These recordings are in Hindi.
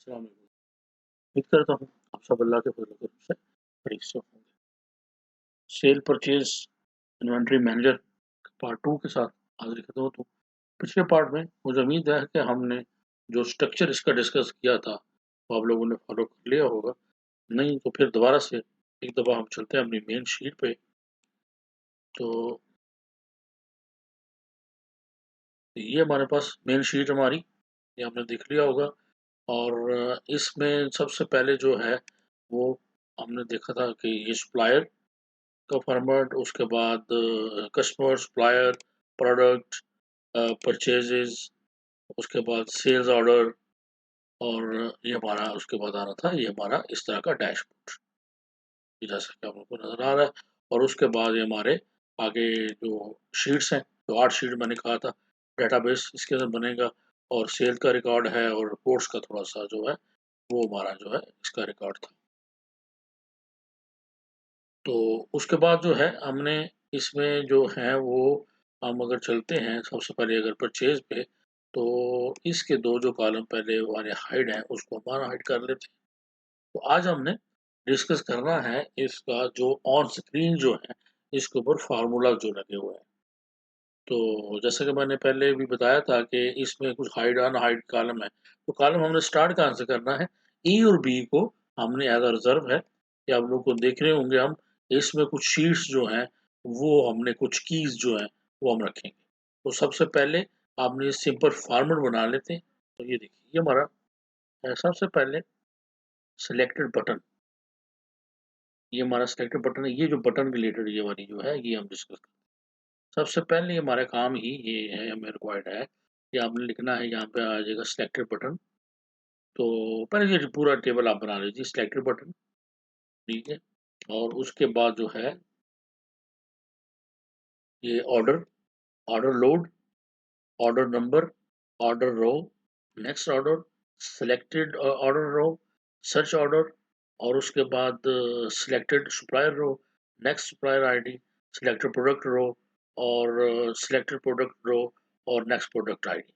अस्सलाम वालेकुम। उम्मीद करता हूँ आप सब अल्लाह के फज़ल करम से खैरियत से होंगे। Cell purchase inventory manager part 2 के साथ हाज़िर खिदमत हूँ। पिछले पार्ट में मुझे उम्मीद है कि हमने जो स्ट्रक्चर इसका डिस्कस किया था, वो आप लोगों ने फ़ॉलो कर लिया होगा। नहीं तो फिर दोबारा से एक दफ़ा हम चलते हैं अपनी मेन शीट पे। तो ये हमारे पास मेन शीट हमारी, ये हमने देख लिया होगा। और इसमें सबसे पहले जो है वो हमने देखा था कि ये सप्लायर का फॉर्मेट, उसके बाद कस्टमर, सप्लायर, प्रोडक्ट, परचेजेस, उसके बाद सेल्स ऑर्डर, और ये हमारा उसके बाद आ रहा था ये हमारा इस तरह का डैशबोर्ड, जैसा कि आप लोगों को नज़र आ रहा है। और उसके बाद ये हमारे आगे जो शीट्स हैं, जो 8 शीट मैंने कहा था डेटाबेस इसके अंदर बनेगा, और सेल का रिकॉर्ड है और रिपोर्ट्स का थोड़ा सा जो है वो हमारा जो है इसका रिकॉर्ड था। तो उसके बाद जो है हमने इसमें जो है वो हम अगर चलते हैं सबसे पहले अगर परचेज़ पे, तो इसके 2 जो कॉलम पहले वाले हाइड हैं उसको हम अनहाइड कर लेते हैं। तो आज हमने डिस्कस करना है इसका जो ऑन स्क्रीन जो है, इसके ऊपर फ़ॉर्मूला जो लगे हुए हैं। तो जैसा कि मैंने पहले भी बताया था कि इसमें कुछ हाइड अनहाइड कॉलम है। तो कॉलम हमने स्टार्ट कहाँ से करना है? ए और बी को हमने एज़ अ रिज़र्व है, कि आप लोग को देख रहे होंगे हम, इसमें कुछ शीट्स जो हैं, वो हमने कुछ कीज़ जो हैं, वो हम रखेंगे। तो सबसे पहले आपने सिंपल फॉर्मेट बना लेते हैं। तो ये देखिए, ये हमारा सबसे पहले सिलेक्टेड बटन, ये हमारा सिलेक्टेड बटन है। ये जो बटन रिलेटेड ये वाली जो है, ये हम डिस्कस करें। सबसे पहले हमारा काम ही ये है, हमें रिक्वायर्ड है कि आपने लिखना है, यहाँ पे आ जाएगा सिलेक्टेड बटन। तो पहले ये पूरा टेबल आप बना लीजिए, सिलेक्टेड बटन, ठीक है। और उसके बाद जो है ये order, order load, order number, order row, next order, selected order row, search order, और उसके बाद selected supplier row, next supplier ID, selected product row, और सिलेक्टेड प्रोडक्ट रो, और नेक्स्ट प्रोडक्ट आईडी।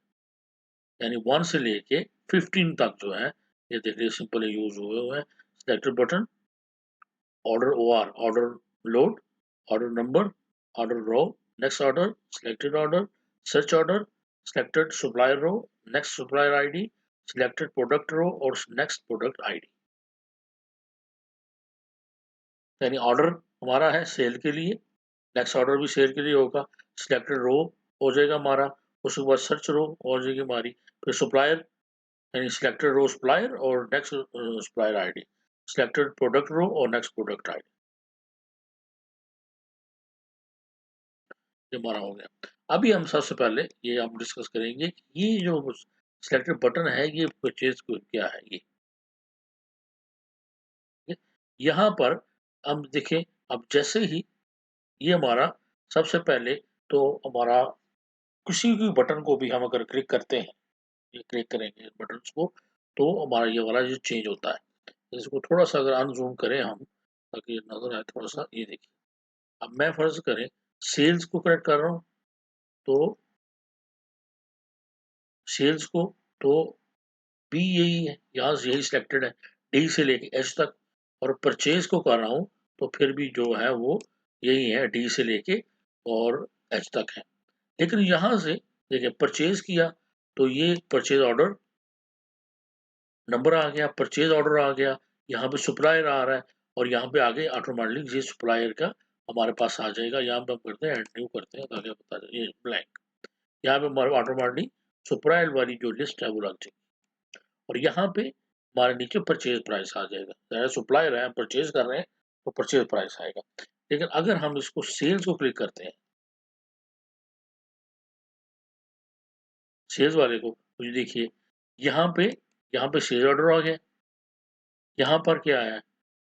यानी 1 से लेके 15 तक जो है ये देखिए सिंपल यूज हुए हुए हैं। Selected button, order OR, order load, order number, order row, next order, selected order, search order, selected supplier row, next supplier ID, selected product row, और नेक्स्ट प्रोडक्ट आईडी। यानी ऑर्डर हमारा है सेल के लिए, नेक्स्ट ऑर्डर भी सेल के लिए होगा, सिलेक्टेड रो हो जाएगा हमारा, उसके बाद सर्च रो हो जाएगी हमारी, फिर सप्लायर यानी सिलेक्टेड रो सप्लायर और next supplier ID, selected product row और नेक्स्ट प्रोडक्ट आईडी, ये हमारा हो गया। अभी हम सबसे पहले ये हम डिस्कस करेंगे कि ये जो सिलेक्टेड बटन है ये परचेज क्या है ये, ठीक है? यहाँ पर हम देखें, अब जैसे ही ये हमारा सबसे पहले तो हमारा किसी भी बटन को भी हम अगर क्लिक करते हैं, ये क्लिक करेंगे बटन्स को, तो हमारा ये वाला जो चेंज होता है। इसको थोड़ा सा अगर अनजूम करें हम, ताकि ये नजर आए थोड़ा सा, ये देखिए। अब मैं फर्ज करें सेल्स को करेक्ट कर रहा हूँ, तो सेल्स को तो बी यही है, यहाँ से यही सिलेक्टेड है, डी से लेके एच तक। और परचेज को कर रहा हूँ तो फिर भी जो है वो यही है, डी से लेके और एच तक है। लेकिन यहाँ से देखिए परचेज किया तो ये परचेज ऑर्डर नंबर आ गया, परचेज ऑर्डर आ गया, यहाँ पे सप्लायर आ रहा है, और यहाँ पे आगे ऑटोमेटिकली ये सप्लायर का हमारे पास आ जाएगा। यहाँ पे हम करते हैं न्यू करते हैं ताकि पता चले, ये ब्लैंक, यहाँ पे हमारे ऑटोमेटिकली सप्लायर वाली जो लिस्ट है वो लग जाएगी, और यहाँ पे हमारे नीचे परचेज प्राइस आ जाएगा। सप्लायर है, परचेज कर रहे हैं तो परचेज प्राइस आएगा। लेकिन अगर हम इसको सेल्स को क्लिक करते हैं, सेल्स वाले को, तो ये देखिए यहाँ पे सेल ऑर्डर आ गया, यहाँ पर क्या है,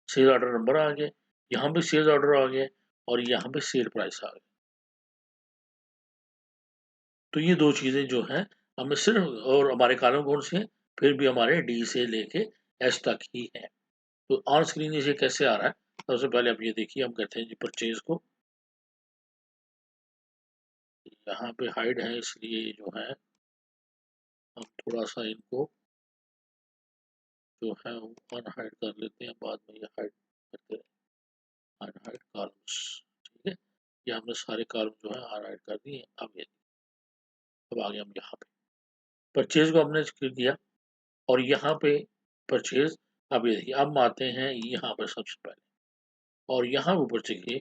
सेल ऑर्डर नंबर आ गया, यहाँ पे सेल ऑर्डर आ गया, और यहाँ पे सेल प्राइस आ गया। तो ये 2 चीज़ें जो हैं हमें सिर्फ, और हमारे कॉलम कौन से हैं, फिर भी हमारे डी से लेके एच तक ही है। तो ऑन स्क्रीन ये कैसे आ रहा है, सबसे पहले आप ये देखिए, हम कहते हैं जी परचेज को, यहाँ पे हाइड है इसलिए जो है हम थोड़ा सा इनको जो है वो अनहाइड कर लेते हैं, बाद में ये हाइड करते हैं, अनहाइड कॉलम्स। ठीक है, ये हमने सारे कॉलम जो है अनहाइड कर दिए। अब आगे हम यहाँ पे परचेज को हमने क्लिक किया और यहाँ पे परचेज। अब ये देखिए, अब हम आते हैं यहाँ पर सबसे पहले और यहाँ ऊपर चलिए,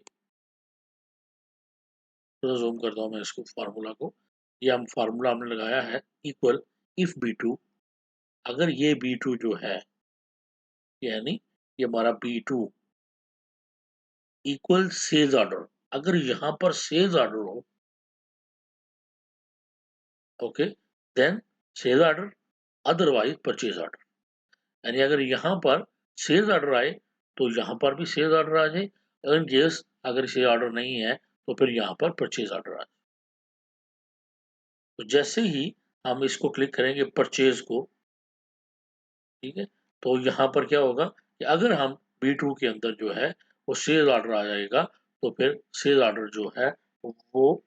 थोड़ा जूम करता हूँ मैं इसको फार्मूला को। ये हम फार्मूला हमने लगाया है इक्वल इफ B2, अगर ये B2 जो है, यानी ये हमारा B2 इक्वल सेल्स ऑर्डर, अगर यहाँ पर सेल्स ऑर्डर हो, okay, then sales order, otherwise purchase order. यानी अगर यहाँ पर सेल्स ऑर्डर आए तो यहाँ पर भी सेल्स ऑर्डर आ जाए, इन केस अगर सेल्स ऑर्डर नहीं है तो फिर यहाँ पर परचेज ऑर्डर आ जाए। तो जैसे ही हम इसको क्लिक करेंगे परचेज को, ठीक है, तो यहाँ पर क्या होगा कि अगर हम B2 के अंदर जो है वो सेल ऑर्डर आ जाएगा तो फिर सेल ऑर्डर जो है वो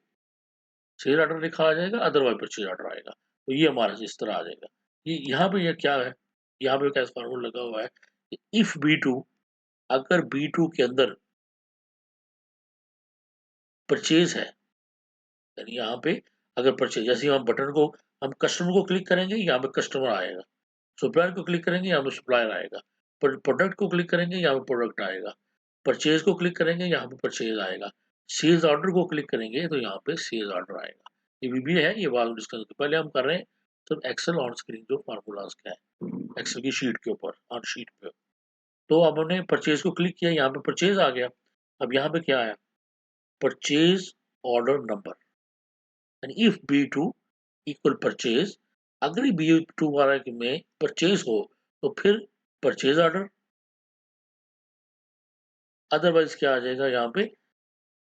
सेल ऑर्डर लिखा आ जाएगा, अदरवाइज परचेज ऑर्डर आएगा। तो ये हमारा इस तरह आ जाएगा। ये यहाँ पे ये क्या है, यहाँ पे क्या फार्मूला लगा हुआ है कि इफ B2, अगर B2 के अंदर परचेज है, यानी यहाँ पे अगर परचेज, जैसे हम बटन को, हम कस्टमर को क्लिक करेंगे यहाँ पे कस्टमर आएगा, सप्लायर को क्लिक करेंगे यहाँ पे सप्लायर आएगा, प्रोडक्ट को क्लिक करेंगे यहाँ पे प्रोडक्ट आएगा, परचेज को क्लिक करेंगे यहाँ पे परचेज आएगा, सेल्स ऑर्डर को क्लिक करेंगे तो यहाँ पे सेल्स ऑर्डर आएगा। ये भी है, ये बाद में डिस्कस करते पहले हम कर रहे हैं सब एक्सेल ऑन स्क्रीन जो फार्मूलाज का है एक्सेल की शीट के ऊपर, ऑन शीट पे। तो अब हमने परचेज को क्लिक किया, यहाँ पे परचेज आ गया। अब यहाँ पे क्या आया, purchase order number, and if B2 equal purchase, अगर B2 वाला में परचेज हो तो फिर परचेज ऑर्डर, अदरवाइज क्या आ जाएगा यहाँ पे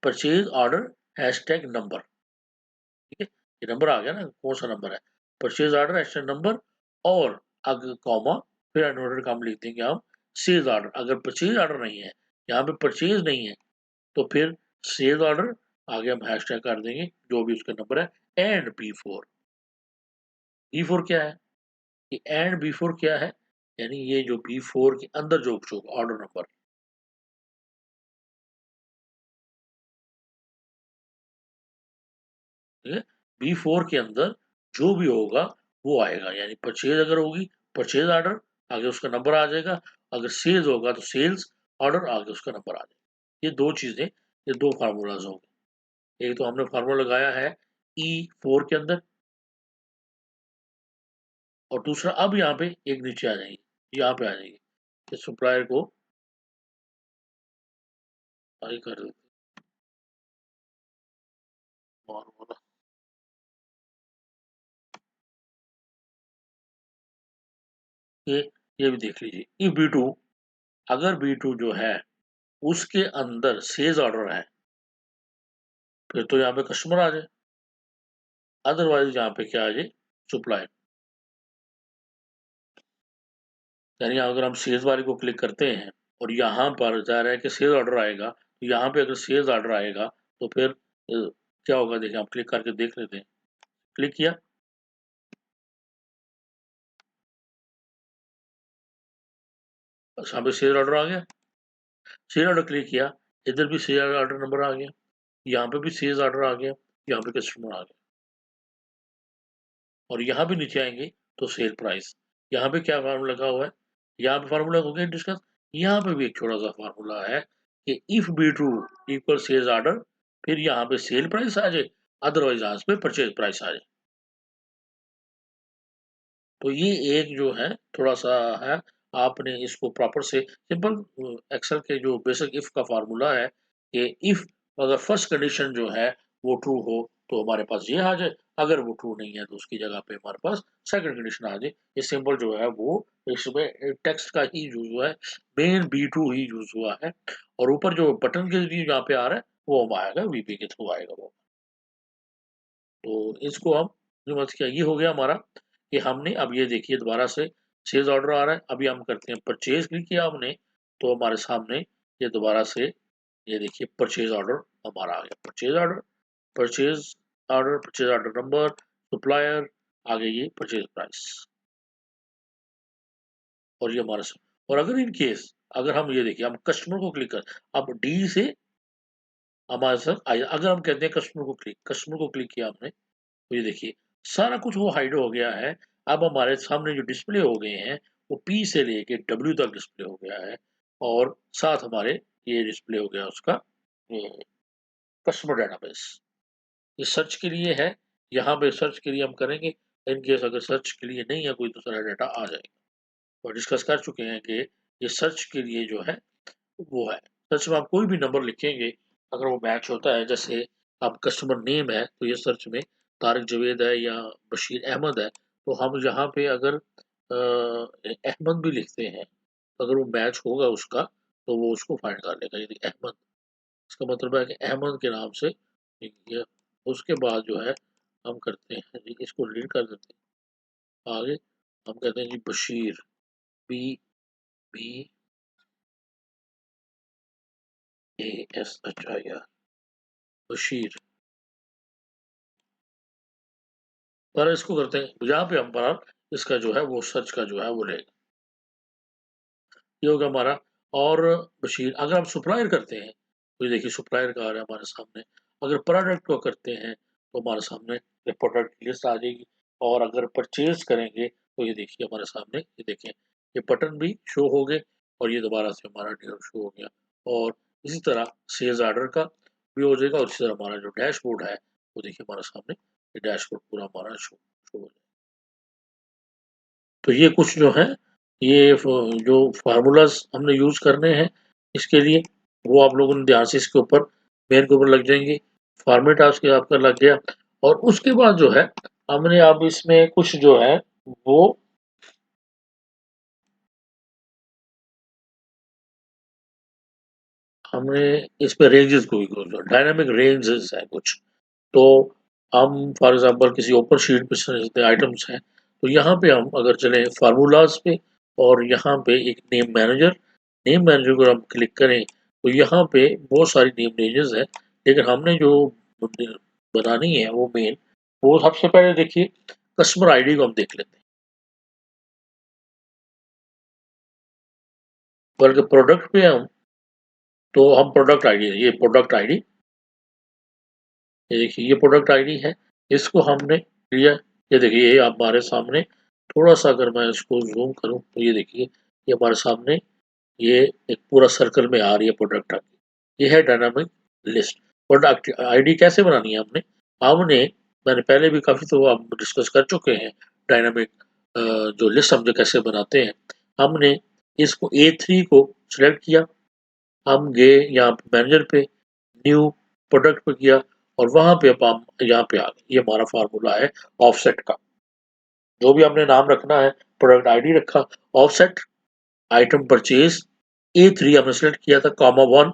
परचेज ऑर्डर हैशटैग नंबर। ठीक है, ये नंबर आ गया ना, कौन सा नंबर है, परचेज ऑर्डर हैशटैग नंबर, और अगर कॉमा फिर अनऑर्डर का हम लिख देंगे हम सेल्स ऑर्डर। अगर परचेज ऑर्डर नहीं है, यहाँ पे परचेज नहीं है, तो फिर सेल्स ऑर्डर आगे हम हैशटैग कर देंगे जो भी उसका नंबर है, एंड B4। B4 क्या है, ये एंड B4 क्या है, यानी ये जो B4 के अंदर जो ऑर्डर नंबर, ठीक है, B4 के अंदर जो भी होगा वो आएगा, यानी परचेज अगर होगी परचेज ऑर्डर आगे उसका नंबर आ जाएगा, अगर सेल्स होगा तो सेल्स ऑर्डर आगे उसका नंबर आ जाएगा। ये दो चीजें, ये दो फार्मूलाज होंगे। एक तो हमने फार्मूला लगाया है E4 के अंदर, और दूसरा अब यहाँ पे एक नीचे आ जाएगी, यहाँ पे आ जाएगी, सप्लायर को आगे कर देते फार्मूला। ये ये भी देख लीजिए, ई B2, अगर B2 जो है उसके अंदर सेल्स ऑर्डर है फिर तो यहाँ पे कस्टमर आ जाए, अदरवाइज यहाँ पे क्या आ जाए सप्लाई। यानी अगर हम सेल्स वाले को क्लिक करते हैं और यहाँ पर जा रहा है कि सेल्स ऑर्डर आएगा, तो यहाँ पे अगर सेल्स ऑर्डर आएगा तो फिर क्या होगा, देखिए हम क्लिक करके देख लेते हैं। क्लिक किया, बस यहाँ पे सेल्स ऑर्डर आ गया, सेल्स ऑर्डर क्लिक किया, इधर भी सेल्स ऑर्डर नंबर आ गया, यहाँ पे भी सेल्स ऑर्डर आ गया, यहाँ पे कस्टमर आ गया, और यहाँ भी नीचे आएंगे तो सेल प्राइस। यहाँ पे क्या फार्मूला लगा हुआ है, यहाँ पे फार्मूला हो गया डिस्कस। यहाँ पे भी एक छोटा सा फार्मूला है कि if B2 equal sales order, फिर यहाँ पे सेल प्राइस आ जाए, अदरवाइज यहाँ पे परचेज प्राइस आ जाए। तो ये एक जो है थोड़ा सा है, आपने इसको प्रॉपर से सिंपल एक्सेल के जो बेसिक इफ का फार्मूला है कि इफ अगर फर्स्ट कंडीशन जो है वो ट्रू हो तो हमारे पास ये आ जाए, अगर वो ट्रू नहीं है तो उसकी जगह पे हमारे पास सेकंड कंडीशन आ जाए। ये सिंपल जो है वो इसमें टेक्स्ट का ही यूज हुआ है, मेन B2 ही यूज हुआ है, और ऊपर जो बटन के लिए यहाँ पे आ रहा है वो हम आएगा VB के थ्रू आएगा वो। तो इसको हम समझ किया, ये हो गया हमारा कि हमने अब ये देखिए दोबारा से सेल्स ऑर्डर आ रहा है, अभी हम करते हैं परचेज क्लिक किया हमने तो हमारे सामने ये दोबारा से ये देखिए परचेज ऑर्डर हमारा आ गया, purchase order, purchase order, purchase order number, supplier, आगे ये परचेज प्राइस। और ये हमारा और अगर इन केस अगर हम ये देखिए हम कस्टमर को क्लिक कर अब डी से हमारे साथ अगर हम कहते हैं कस्टमर को क्लिक किया हमने तो ये देखिए सारा कुछ वो हाइड हो गया है। अब हमारे सामने जो डिस्प्ले हो गए हैं वो पी से लेके डब्ल्यू तक डिस्प्ले हो गया है और साथ हमारे ये डिस्प्ले हो गया उसका कस्टमर डेटाबेस। ये सर्च के लिए है, यहाँ पे सर्च के लिए हम करेंगे। इन केस अगर सर्च के लिए नहीं है कोई दूसरा डाटा आ जाएगा। और डिस्कस कर चुके हैं कि ये सर्च के लिए जो है वो है। सर्च में आप कोई भी नंबर लिखेंगे अगर वो मैच होता है, जैसे आप कस्टमर नेम है तो ये सर्च में तारिक जावेद है या बशीर अहमद है, तो हम यहाँ पे अगर अहमद भी लिखते हैं तो अगर वो मैच होगा उसका तो वो उसको फाइंड कर लेगा। यदि अहमद इसका मतलब है कि अहमद के नाम से ये उसके बाद जो है हम करते हैं जी इसको रीड कर देते हैं आगे। हम कहते हैं जी Bashir B B A S H I R Bashir पर इसको करते हैं यहाँ पे हम पर इसका जो है वो सर्च का जो है वो लेगा। ये होगा हमारा। और बशीर अगर हम सप्लायर करते हैं तो ये देखिए सप्लायर का आ रहा है हमारे सामने। अगर प्रोडक्ट को करते हैं तो हमारे सामने ये प्रोडक्ट की लिस्ट आ जाएगी। और अगर परचेज करेंगे तो ये देखिए हमारे सामने ये देखें ये बटन भी शो हो गए और ये दोबारा से हमारा डियर शो हो गया। और इसी तरह सेल्स ऑर्डर का भी हो जाएगा और इसी तरह हमारा जो डैशबोर्ड है वो देखिए हमारे सामने ये डैशबोर्ड पूरा हमारा शो हो जाएगा। तो ये कुछ जो है ये जो फार्मूलाज हमने यूज करने हैं इसके लिए वो आप लोगों ने ध्यान से इसके ऊपर मेन के ऊपर लग जाएंगे। फॉर्मेट आपका लग गया और उसके बाद जो है हमने अब इसमें कुछ जो है वो हमने इस पे रेंजेस को भी डायनामिक रेंजेस है कुछ। तो हम फॉर एग्जांपल किसी ओपन शीट पे आइटम्स हैं तो यहाँ पे हम अगर चले फार्मूलाज पे और यहाँ पे एक नेम मैनेजर को हम क्लिक करें तो यहाँ पे बहुत सारी नेम रेंजेस है। लेकिन हमने जो बनानी है वो मेन वो सबसे पहले देखिए कस्टमर आईडी को हम देख लेते हैं। बल्कि प्रोडक्ट पे हम तो हम प्रोडक्ट आईडी ये प्रोडक्ट आईडी ये देखिए ये प्रोडक्ट आईडी है। इसको हमने लिया। ये देखिए ये हमारे सामने थोड़ा सा अगर मैं इसको जूम करूं तो ये देखिए ये हमारे सामने ये एक पूरा सर्कल में आ रही है प्रोडक्ट आईडी। ये है डायनामिक लिस्ट। प्रोडक्ट आईडी कैसे बनानी है हमने मैंने पहले भी काफ़ी तो हम डिस्कस कर चुके हैं डायनामिक जो लिस्ट हम जो कैसे बनाते हैं। हमने इसको A3 को सिलेक्ट किया। हम गए यहाँ पे मैनेजर पे न्यू प्रोडक्ट पे किया और वहां पे अब हम यहाँ पे आ गए। ये हमारा फार्मूला है ऑफसेट का। जो भी हमने नाम रखना है प्रोडक्ट आईडी रखा ऑफसेट आइटम परचेज A3 हमने सेलेक्ट किया था कॉमा 1।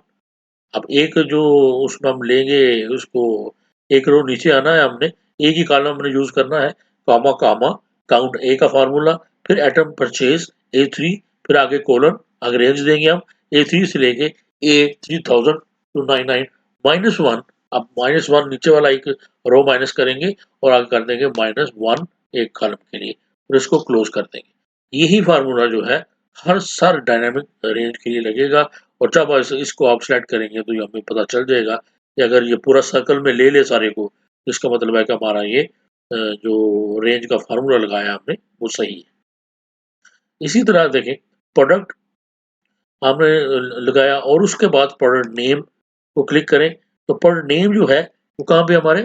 अब एक जो उसमें हम लेंगे उसको एक रो नीचे आना है हमने एक ही कॉलम हमने यूज करना है कॉमा कॉमा काउंट ए का फार्मूला फिर आइटम परचेज A3 फिर आगे कोलन आगे रेंज देंगे हम A3 से लेके A 3299 -1। अब -1 नीचे वाला एक रो माइनस करेंगे और आगे कर देंगे -1 एक कॉलम के लिए फिर इसको क्लोज कर देंगे। यही फार्मूला जो है हर सार डायनामिक रेंज के लिए लगेगा। और जब इसको आप सेलेक्ट करेंगे तो ये हमें पता चल जाएगा कि अगर ये पूरा सर्कल में ले सारे को तो इसका मतलब है कि हमारा ये जो रेंज का फार्मूला लगाया हमने वो सही है। इसी तरह देखें प्रोडक्ट हमने लगाया और उसके बाद प्रोडक्ट नेम को क्लिक करें तो प्रोडक्ट नेम जो है वो कहाँ पे हमारे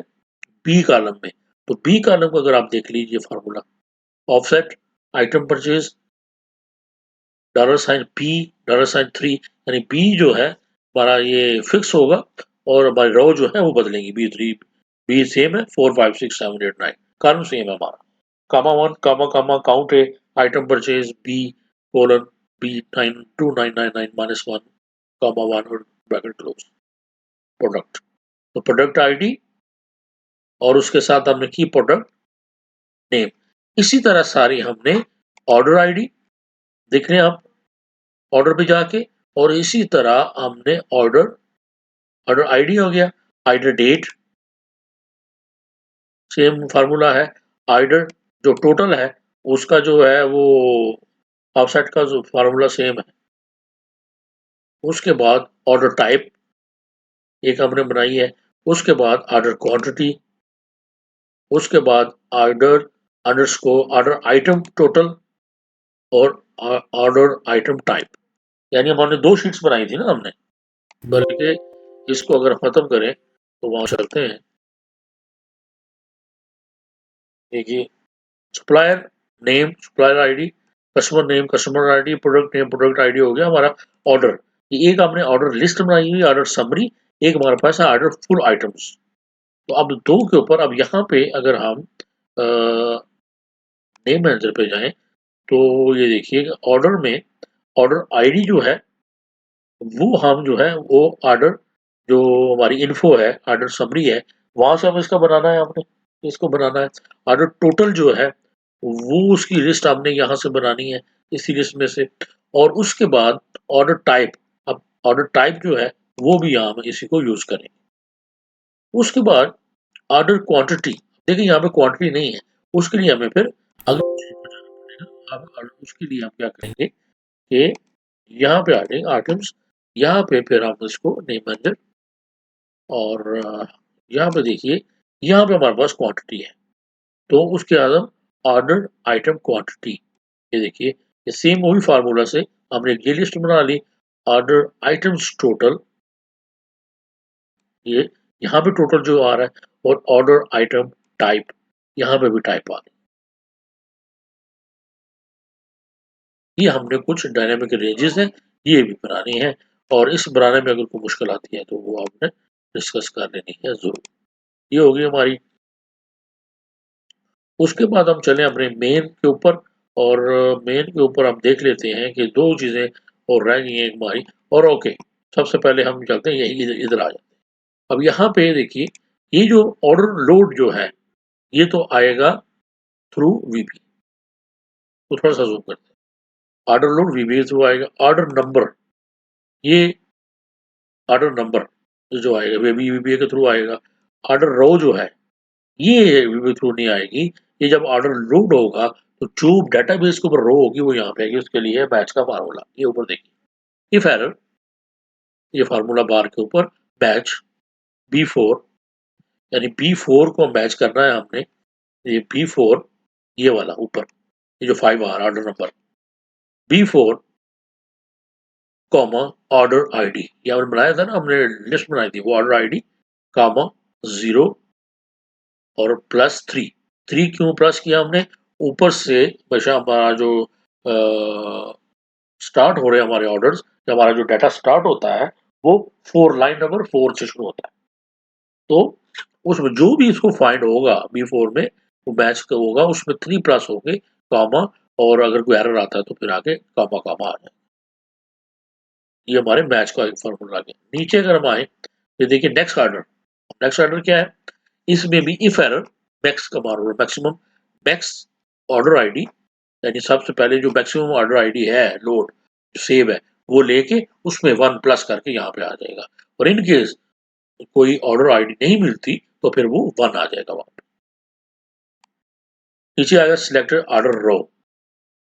बी कॉलम में। तो बी कॉलम को अगर आप देख लीजिए formula offset item purchase $P $3 यानी बी जो है हमारा ये फिक्स होगा और हमारी रो जो है वो बदलेंगी B3 बी सेम है 4 5 6 7 8 9 कॉलम सेम है हमारा कॉमा 1 कॉमा काउंट है item purchase B colon B 92999 -1 comma 1 और ब्रैकेट क्लोज प्रोडक्ट। तो प्रोडक्ट आईडी और उसके साथ हमने की प्रोडक्ट नेम। इसी तरह सारी हमने ऑर्डर आईडी देख रहे हैं आप ऑर्डर पे जाके और इसी तरह हमने ऑर्डर ऑर्डर आईडी हो गया ऑर्डर डेट सेम फार्मूला है ऑर्डर जो टोटल है उसका जो है वो ऑफसेट का जो फार्मूला सेम है। उसके बाद ऑर्डर टाइप एक हमने बनाई है, उसके बाद ऑर्डर क्वांटिटी, उसके बाद order underscore order item total और ऑर्डर आइटम टाइप। यानी हमने 2 शीट्स बनाई थी ना हमने, बल्कि इसको अगर खत्म करें तो वहां चलते हैं। देखिए, supplier name, supplier ID, customer name, customer ID, product name, product ID हो गया हमारा ऑर्डर। ये एक हमने ऑर्डर लिस्ट बनाई हुई, ऑर्डर समरी, एक हमारे पास है ऑर्डर फुल आइटम्स। तो अब 2 के ऊपर अब यहाँ पे अगर हम नेम मैनेजर पे जाएं तो ये देखिए ऑर्डर में ऑर्डर आईडी जो है वो हम जो है वो ऑर्डर जो हमारी इन्फो है, ऑर्डर समरी है, वहां से हम इसका बनाना है, हमने इसको बनाना है। ऑर्डर टोटल जो है वो उसकी लिस्ट हमने यहाँ से बनानी है, इसी लिस्ट में से। और उसके बाद ऑर्डर टाइप, अब ऑर्डर टाइप जो है वो भी यहाँ हम इसी को यूज करें। उसके बाद ऑर्डर क्वांटिटी, देखिए यहाँ पे क्वांटिटी नहीं है, उसके लिए हमें फिर अगले sheet पे जाना पड़ेगा। अब उसके लिए हम क्या करेंगे कि यहाँ पे आ जाएंगे आइटम्स, यहाँ पे फिर हम इसको नेम मैनेजर और यहाँ पे देखिए, यहाँ पे हमारे पास क्वांटिटी है, तो उसके बाद हम ऑर्डर आइटम क्वांटिटी, ये देखिए ये सेम वही फार्मूला से हमने एक ये लिस्ट बना ली, ऑर्डर आइटम्स टोटल, ये यहाँ पे टोटल जो आ रहा है, और ऑर्डर आइटम टाइप, यहाँ पे भी टाइप आ रही है। ये हमने कुछ डायनेमिक रेंजेस हैं, ये भी बनानी है, और इस बनाने में अगर कोई मुश्किल आती है तो वो आपने डिस्कस कर लेनी है जरूर। ये होगी हमारी। उसके बाद हम चले अपने मेन के ऊपर, और मेन के ऊपर हम देख लेते हैं कि 2 चीजें और रह गई हैं हमारी। और ओके, सबसे पहले हम चलते हैं यही इधर इधर आ जाते हैं। अब यहाँ पे देखिए, ये जो ऑर्डर लोड जो है ये तो आएगा थ्रू वीपी। तो थोड़ा सा जूम करते हैं, ऑर्डर लोड वीपी के थ्रू आएगा। ऑर्डर नंबर, ये ऑर्डर नंबर जो आएगा वीपी के थ्रू आएगा। ऑर्डर रो जो है ये वीपी थ्रू नहीं आएगी। ये जब ऑर्डर लोड होगा तो जो डेटाबेस के ऊपर रो होगी वो यहाँ पे आएगी, उसके लिए बैच का फार्मूला ये ऊपर देखिए, इफ एरर, ये फार्मूला बार के ऊपर बैच B4, यानी B4 को मैच करना है हमने। ये B4 ये वाला ऊपर, ये जो 5R order number B4 comma order ID, ये हमने बनाया था ना, हमने लिस्ट बनाई थी, वो ऑर्डर आईडी कॉमा 0 और +3। 3 क्यों प्लस किया हमने, ऊपर से हमेशा हमारा जो स्टार्ट हो रहे हैं हमारे ऑर्डर्स, जब हमारा जो डाटा स्टार्ट होता है वो 4 लाइन नंबर 4 से शुरू होता है। तो उसमें जो भी इसको फाइंड होगा B4 में वो मैच का होगा, उसमें 3 प्लस होंगे कॉमा, और अगर कोई एरर आता है तो फिर आगे कॉमा कॉमा आ जाए। ये हमारे मैच का एक फॉर्मूला आ गया। नीचे अगर हम आए तो देखिए नेक्स्ट ऑर्डर, नेक्स्ट ऑर्डर क्या है, इसमें भी इफ एरर मैक्स का मारो, मैक्सिमम मैक्स ऑर्डर आईडी, यानी सबसे पहले जो मैक्सिमम ऑर्डर आईडी है लोड सेव है वो लेके उसमें 1 प्लस करके यहाँ पे आ जाएगा। और इन केस कोई ऑर्डर आईडी नहीं मिलती तो फिर वो 1 आ जाएगा वहां पे। नीचे आएगा सिलेक्टेड ऑर्डर रो,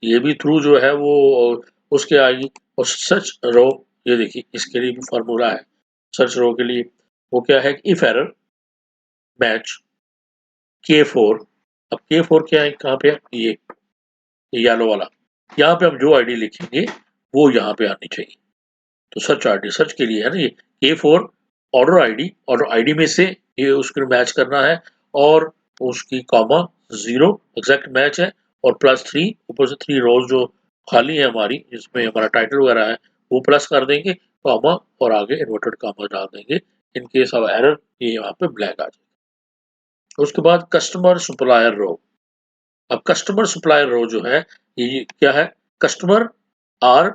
ये भी थ्रू जो है वो उसके आएगी। और सर्च रो, ये देखिए इसके लिए भी फार्मूला है सर्च रो के लिए, वो क्या है, इफ एरर मैच K4। अब K4 क्या है, कहाँ पे है, ये येलो वाला, यहाँ पे हम जो आईडी लिखेंगे वो यहाँ पे आनी चाहिए। तो सर्च आईडी, सर्च के लिए है ना ये K4 ऑर्डर आईडी में से ये उसको मैच करना है, और उसकी कॉमा 0 एग्जैक्ट मैच है, और +3 ऊपर से 3 रोज जो खाली है हमारी जिसमें हमारा टाइटल वगैरह है वो प्लस कर देंगे कॉमा, और आगे इन्वर्टेड कॉमा डाल देंगे। इन केस ऑफ एरर ये यहाँ पे ब्लैक आ जाएगा। उसके बाद कस्टमर सप्लायर रो, अब कस्टमर सप्लायर रो जो है ये क्या है, कस्टमर आर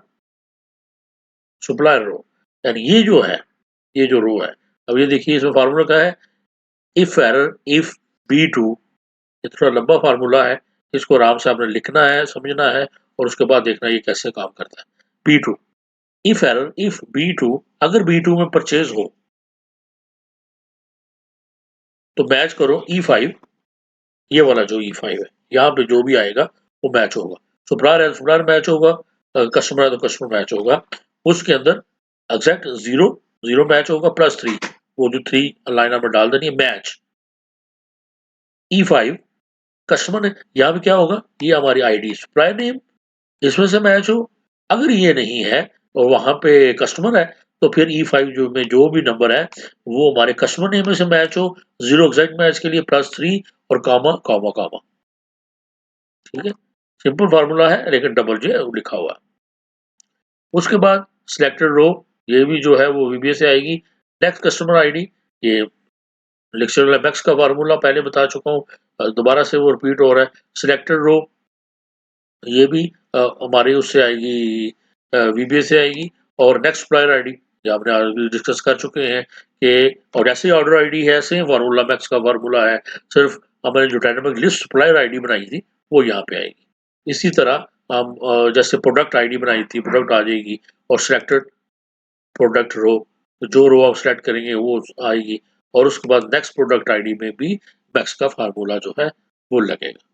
सप्लायर रो, यानी ये जो है ये जो रो है। अब ये देखिए इसमें फार्मूला क्या है, इफ एरर इफ B2, ये थोड़ा लंबा फार्मूला है, इसको आराम से आपने लिखना है, समझना है, और उसके बाद देखना ये कैसे काम करता है। B2 if error if B2, अगर B2 में परचेज हो तो मैच करो E5, ये वाला जो E5 है यहाँ पे जो भी आएगा वो मैच होगा। सप्लायर है तो सप्लायर मैच होगा, कस्टमर है तो कस्टमर मैच होगा। उसके अंदर एग्जैक्ट 0 मैच होगा, +3 वो जो 3 लाइन आपने डाल देनी है मैच। E5 कस्टमर ने यहाँ पे क्या होगा, ये हमारी आईडी सप्लायर नेम, इसमें से मैच हो। अगर ये नहीं है और वहां पे कस्टमर है तो फिर E5 जो में जो भी नंबर है वो हमारे कस्टमर नेम में से मैच हो। 0 एग्जैक्ट मैच के लिए +3 और कामा कामा कामा। ठीक है, सिंपल फार्मूला है लेकिन डबल जे लिखा हुआ है। उसके बाद सिलेक्टेड रो, ये भी जो है वो VBA से आएगी। नेक्स्ट कस्टमर आईडी, ये लेक्चर मैक्स का फार्मूला पहले बता चुका हूँ, दोबारा से वो रिपीट हो रहा है। सिलेक्टेड रो ये भी हमारी उससे आएगी, VBA से आएगी। और नेक्स्ट सप्लायर आईडी जो आपने आज डिस्कस कर चुके हैं कि, और ऐसे ऑर्डर आईडी है, सेम फार्मूला मैक्स का फार्मूला है, सिर्फ हमने जो डायनामिक लिस्ट सप्लायर आईडी बनाई थी वो यहाँ पे आएगी। इसी तरह हम जैसे प्रोडक्ट आईडी बनाई थी, प्रोडक्ट आ जाएगी। और सिलेक्टेड प्रोडक्ट रो, जो रो आप सेलेक्ट करेंगे वो आएगी। और उसके बाद नेक्स्ट प्रोडक्ट आईडी में भी मैक्स का फार्मूला जो है वो लगेगा।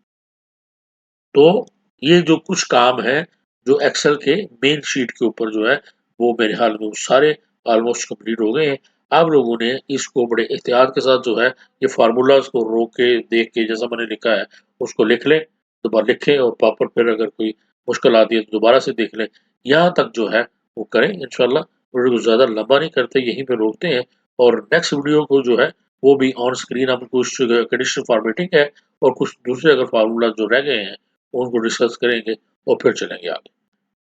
तो ये जो कुछ काम है जो एक्सेल के मेन शीट के ऊपर जो है वो मेरे ख्याल में सारे ऑलमोस्ट कंप्लीट हो गए हैं। आप लोगों ने इसको बड़े एहतियात के साथ जो है ये फार्मूलाज को रोक के देख के जैसा मैंने लिखा है उसको लिख लें, दोबारा लिखें और प्रॉपर फिर अगर कोई मुश्किल आती है तो दोबारा से देख लें। यहाँ तक जो है वो करें इंशाल्लाह। वीडियो को ज़्यादा लंबा नहीं करते, यहीं पे रोकते हैं। और नेक्स्ट वीडियो को जो है वो भी ऑन स्क्रीन हम कुछ कंडीशनल फॉर्मेटिंग है और कुछ दूसरे अगर फार्मूला जो रह गए हैं उनको डिस्कस करेंगे और फिर चलेंगे आगे।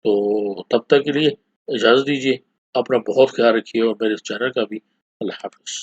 तो तब तक के लिए इजाज़त दीजिए, अपना बहुत ख्याल रखिए और मेरे इस चैनल का भी। अल्लाह हाफ़िज़।